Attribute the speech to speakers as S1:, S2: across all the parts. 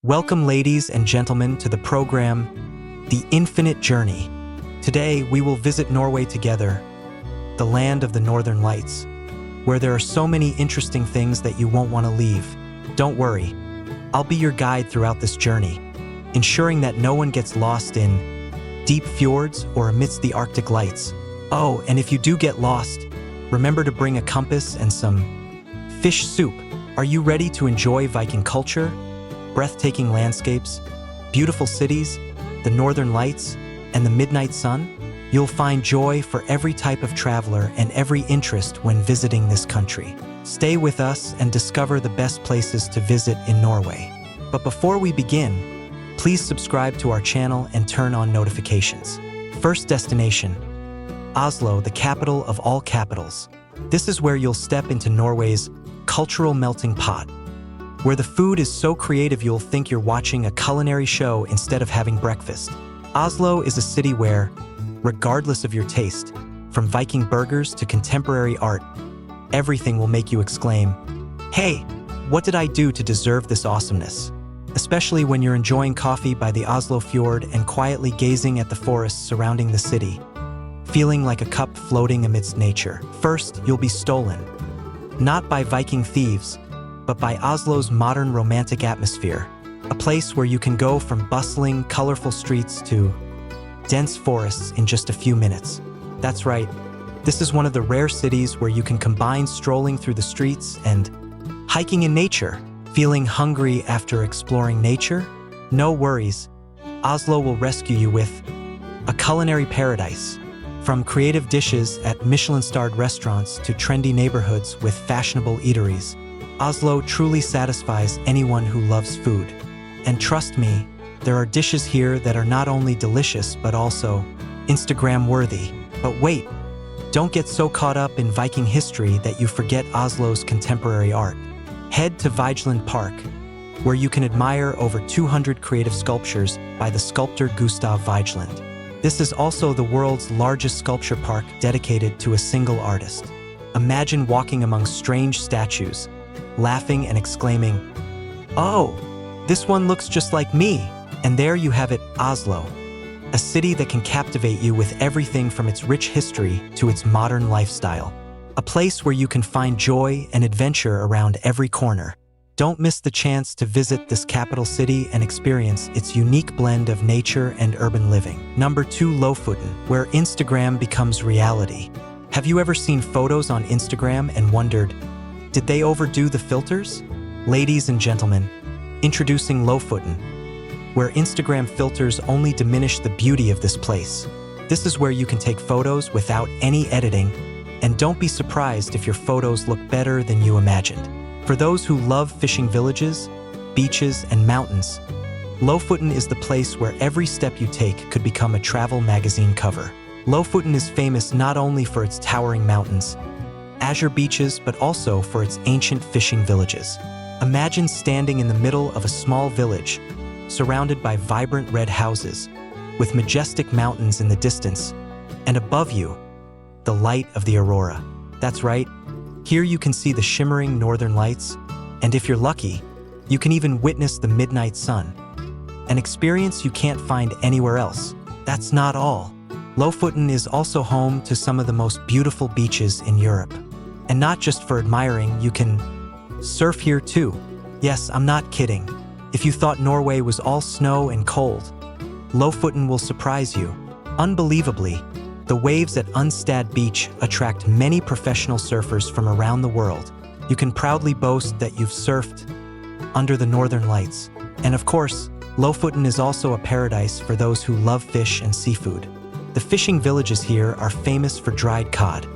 S1: Welcome, ladies and gentlemen, to the program, The Infinite Journey. Today, we will visit Norway together, the land of the Northern Lights, where there are so many interesting things that you won't want to leave. Don't worry, I'll be your guide throughout this journey, ensuring that no one gets lost in deep fjords or amidst the Arctic lights. Oh, and if you do get lost, remember to bring a compass and some fish soup. Are you ready to enjoy Viking culture, breathtaking landscapes, beautiful cities, the Northern Lights, and the midnight sun? You'll find joy for every type of traveler and every interest when visiting this country. Stay with us and discover the best places to visit in Norway. But before we begin, please subscribe to our channel and turn on notifications. First destination, Oslo, the capital of all capitals. This is where you'll step into Norway's cultural melting pot, where the food is so creative you'll think you're watching a culinary show instead of having breakfast. Oslo is a city where, regardless of your taste, from Viking burgers to contemporary art, everything will make you exclaim, "Hey, what did I do to deserve this awesomeness?" Especially when you're enjoying coffee by the Oslo fjord and quietly gazing at the forests surrounding the city, feeling like a cup floating amidst nature. First, you'll be stolen, not by Viking thieves, but by Oslo's modern romantic atmosphere, a place where you can go from bustling, colorful streets to dense forests in just a few minutes. That's right, this is one of the rare cities where you can combine strolling through the streets and hiking in nature. Feeling hungry after exploring nature? No worries, Oslo will rescue you with a culinary paradise. From creative dishes at Michelin-starred restaurants to trendy neighborhoods with fashionable eateries, Oslo truly satisfies anyone who loves food. And trust me, there are dishes here that are not only delicious but also Instagram-worthy. But wait, don't get so caught up in Viking history that you forget Oslo's contemporary art. Head to Vigeland Park, where you can admire over 200 creative sculptures by the sculptor Gustav Vigeland. This is also the world's largest sculpture park dedicated to a single artist. Imagine walking among strange statues, laughing and exclaiming, "Oh, this one looks just like me!" And there you have it, Oslo, a city that can captivate you with everything from its rich history to its modern lifestyle. A place where you can find joy and adventure around every corner. Don't miss the chance to visit this capital city and experience its unique blend of nature and urban living. Number 2, Lofoten, where Instagram becomes reality. Have you ever seen photos on Instagram and wondered, did they overdo the filters? Ladies and gentlemen, introducing Lofoten, where Instagram filters only diminish the beauty of this place. This is where you can take photos without any editing, and don't be surprised if your photos look better than you imagined. For those who love fishing villages, beaches, and mountains, Lofoten is the place where every step you take could become a travel magazine cover. Lofoten is famous not only for its towering mountains, azure beaches, but also for its ancient fishing villages. Imagine standing in the middle of a small village, surrounded by vibrant red houses, with majestic mountains in the distance, and above you, the light of the aurora. That's right, here you can see the shimmering northern lights, and if you're lucky, you can even witness the midnight sun, an experience you can't find anywhere else. That's not all. Lofoten is also home to some of the most beautiful beaches in Europe. And not just for admiring, you can surf here too. Yes, I'm not kidding. If you thought Norway was all snow and cold, Lofoten will surprise you. Unbelievably, the waves at Unstad Beach attract many professional surfers from around the world. You can proudly boast that you've surfed under the Northern Lights. And of course, Lofoten is also a paradise for those who love fish and seafood. The fishing villages here are famous for dried cod,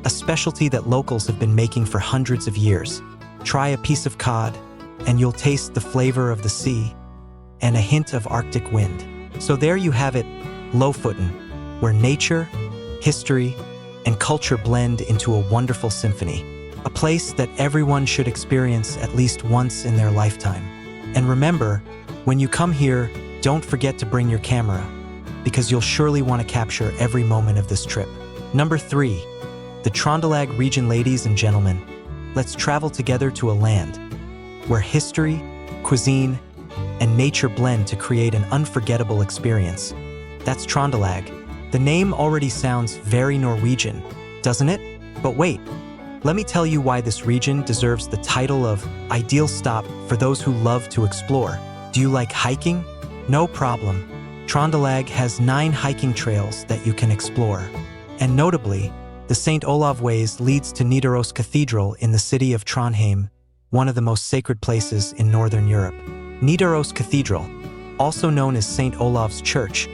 S1: a specialty that locals have been making for hundreds of years. Try a piece of cod, and you'll taste the flavor of the sea and a hint of Arctic wind. So there you have it, Lofoten, where nature, history, and culture blend into a wonderful symphony. A place that everyone should experience at least once in their lifetime. And remember, when you come here, don't forget to bring your camera, because you'll surely want to capture every moment of this trip. Number 3, the Trøndelag region. Ladies and gentlemen, let's travel together to a land where history, cuisine, and nature blend to create an unforgettable experience. That's Trondelag. The name already sounds very Norwegian, doesn't it? But wait, let me tell you why this region deserves the title of ideal stop for those who love to explore. Do you like hiking? No problem. Trondelag has 9 hiking trails that you can explore. And notably, the St. Olav Ways leads to Nidaros Cathedral in the city of Trondheim, one of the most sacred places in Northern Europe. Nidaros Cathedral, also known as St. Olav's Church,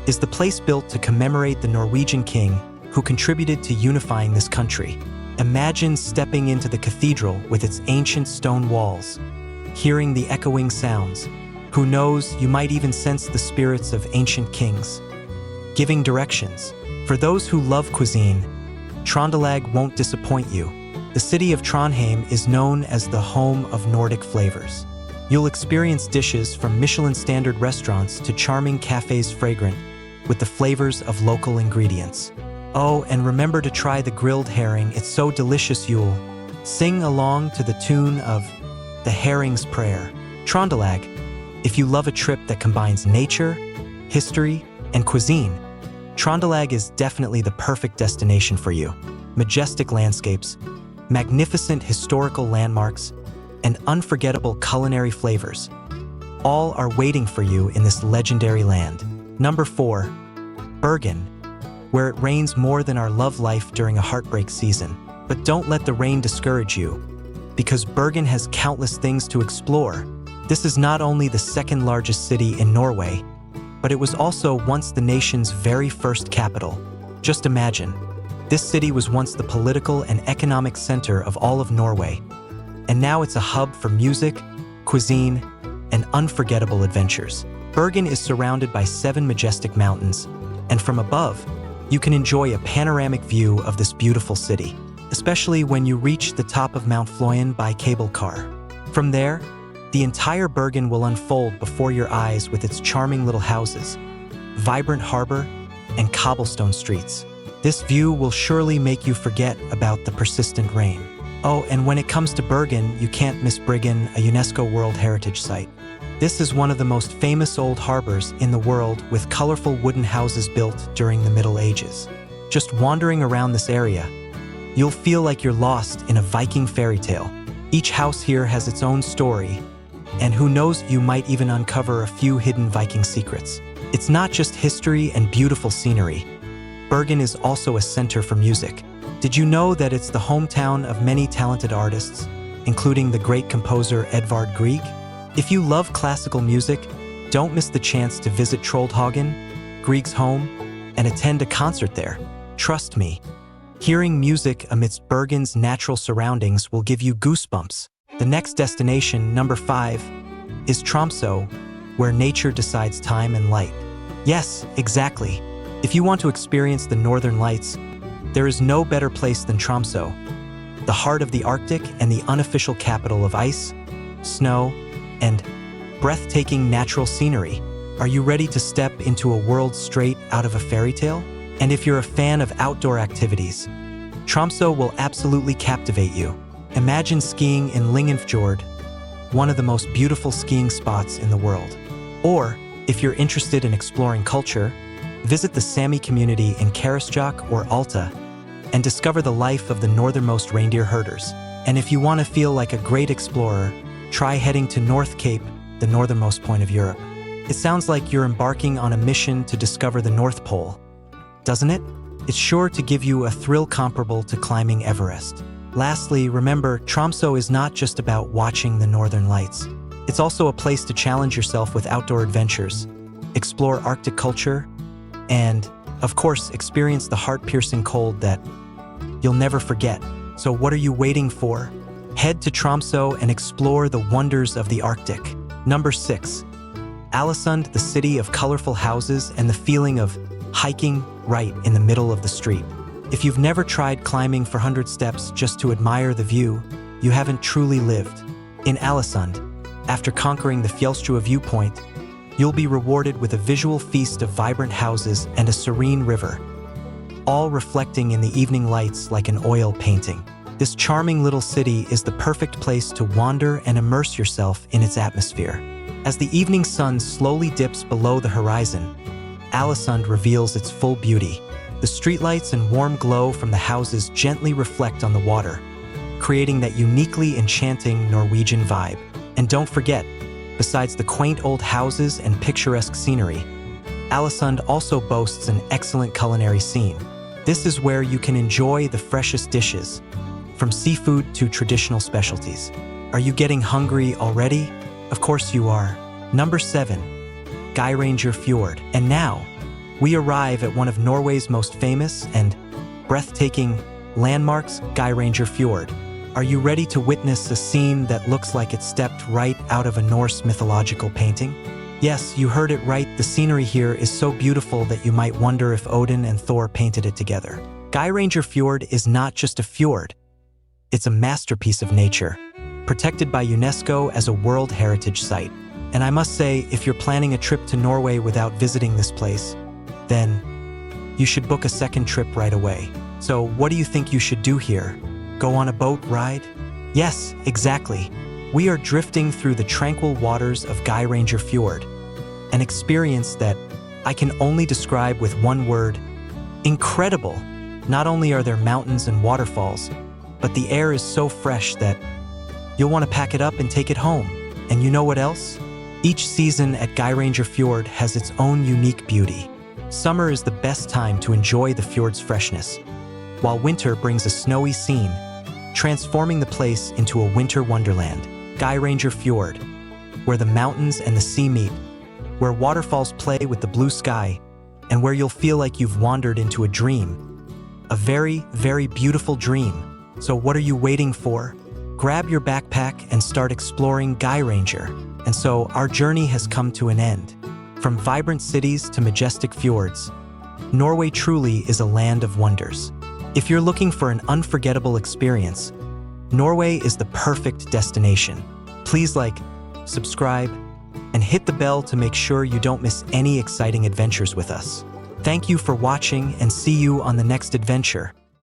S1: is the place built to commemorate the Norwegian king who contributed to unifying this country. Imagine stepping into the cathedral with its ancient stone walls, hearing the echoing sounds. Who knows, you might even sense the spirits of ancient kings. Giving directions. For those who love cuisine, Trondelag won't disappoint you. The city of Trondheim is known as the home of Nordic flavors. You'll experience dishes from Michelin-standard restaurants to charming cafes fragrant with the flavors of local ingredients. Oh, and remember to try the grilled herring. It's so delicious you'll sing along to the tune of the herring's prayer. Trondelag, if you love a trip that combines nature, history, and cuisine, Trondelag is definitely the perfect destination for you. Majestic landscapes, magnificent historical landmarks, and unforgettable culinary flavors, all are waiting for you in this legendary land. Number 4, Bergen, where it rains more than our love life during a heartbreak season. But don't let the rain discourage you, because Bergen has countless things to explore. This is not only the second largest city in Norway, but it was also once the nation's very first capital. Just imagine, this city was once the political and economic center of all of Norway, and now it's a hub for music, cuisine, and unforgettable adventures. Bergen is surrounded by 7 majestic mountains, and from above, you can enjoy a panoramic view of this beautiful city, especially when you reach the top of Mount Fløyen by cable car. From there, the entire Bergen will unfold before your eyes with its charming little houses, vibrant harbor, and cobblestone streets. This view will surely make you forget about the persistent rain. Oh, and when it comes to Bergen, you can't miss Bryggen, a UNESCO World Heritage Site. This is one of the most famous old harbors in the world, with colorful wooden houses built during the Middle Ages. Just wandering around this area, you'll feel like you're lost in a Viking fairy tale. Each house here has its own story, and who knows, you might even uncover a few hidden Viking secrets. It's not just history and beautiful scenery. Bergen is also a center for music. Did you know that it's the hometown of many talented artists, including the great composer Edvard Grieg? If you love classical music, don't miss the chance to visit Troldhagen, Grieg's home, and attend a concert there. Trust me, hearing music amidst Bergen's natural surroundings will give you goosebumps. The next destination, number 5, is Tromsø, where nature decides time and light. Yes, exactly. If you want to experience the Northern Lights, there is no better place than Tromsø, the heart of the Arctic and the unofficial capital of ice, snow, and breathtaking natural scenery. Are you ready to step into a world straight out of a fairy tale? And if you're a fan of outdoor activities, Tromsø will absolutely captivate you. Imagine skiing in Lyngenfjord, one of the most beautiful skiing spots in the world. Or, if you're interested in exploring culture, visit the Sami community in Karasjok or Alta and discover the life of the northernmost reindeer herders. And if you want to feel like a great explorer, try heading to North Cape, the northernmost point of Europe. It sounds like you're embarking on a mission to discover the North Pole, doesn't it? It's sure to give you a thrill comparable to climbing Everest. Lastly, remember, Tromsø is not just about watching the Northern Lights. It's also a place to challenge yourself with outdoor adventures, explore Arctic culture, and, of course, experience the heart-piercing cold that you'll never forget. So what are you waiting for? Head to Tromsø and explore the wonders of the Arctic. Number 6, Ålesund, the city of colorful houses and the feeling of hiking right in the middle of the street. If you've never tried climbing for 100 steps just to admire the view, you haven't truly lived. In Ålesund, after conquering the Fjellstua viewpoint, you'll be rewarded with a visual feast of vibrant houses and a serene river, all reflecting in the evening lights like an oil painting. This charming little city is the perfect place to wander and immerse yourself in its atmosphere. As the evening sun slowly dips below the horizon, Ålesund reveals its full beauty. The streetlights and warm glow from the houses gently reflect on the water, creating that uniquely enchanting Norwegian vibe. And don't forget, besides the quaint old houses and picturesque scenery, Ålesund also boasts an excellent culinary scene. This is where you can enjoy the freshest dishes, from seafood to traditional specialties. Are you getting hungry already? Of course you are. Number 7, Geiranger Fjord. And now, we arrive at one of Norway's most famous and breathtaking landmarks, Geiranger Fjord. Are you ready to witness a scene that looks like it stepped right out of a Norse mythological painting? Yes, you heard it right. The scenery here is so beautiful that you might wonder if Odin and Thor painted it together. Geiranger Fjord is not just a fjord. It's a masterpiece of nature, protected by UNESCO as a World Heritage Site. And I must say, if you're planning a trip to Norway without visiting this place, then you should book a second trip right away. So what do you think you should do here? Go on a boat ride? Yes, exactly. We are drifting through the tranquil waters of Geiranger Fjord, an experience that I can only describe with one word: incredible. Not only are there mountains and waterfalls, but the air is so fresh that you'll want to pack it up and take it home. And you know what else? Each season at Geiranger Fjord has its own unique beauty. Summer is the best time to enjoy the fjord's freshness, while winter brings a snowy scene, transforming the place into a winter wonderland. Geiranger Fjord, where the mountains and the sea meet, where waterfalls play with the blue sky, and where you'll feel like you've wandered into a dream. A very, very beautiful dream. So what are you waiting for? Grab your backpack and start exploring Geiranger. And so our journey has come to an end. From vibrant cities to majestic fjords, Norway truly is a land of wonders. If you're looking for an unforgettable experience, Norway is the perfect destination. Please like, subscribe, and hit the bell to make sure you don't miss any exciting adventures with us. Thank you for watching, and see you on the next adventure.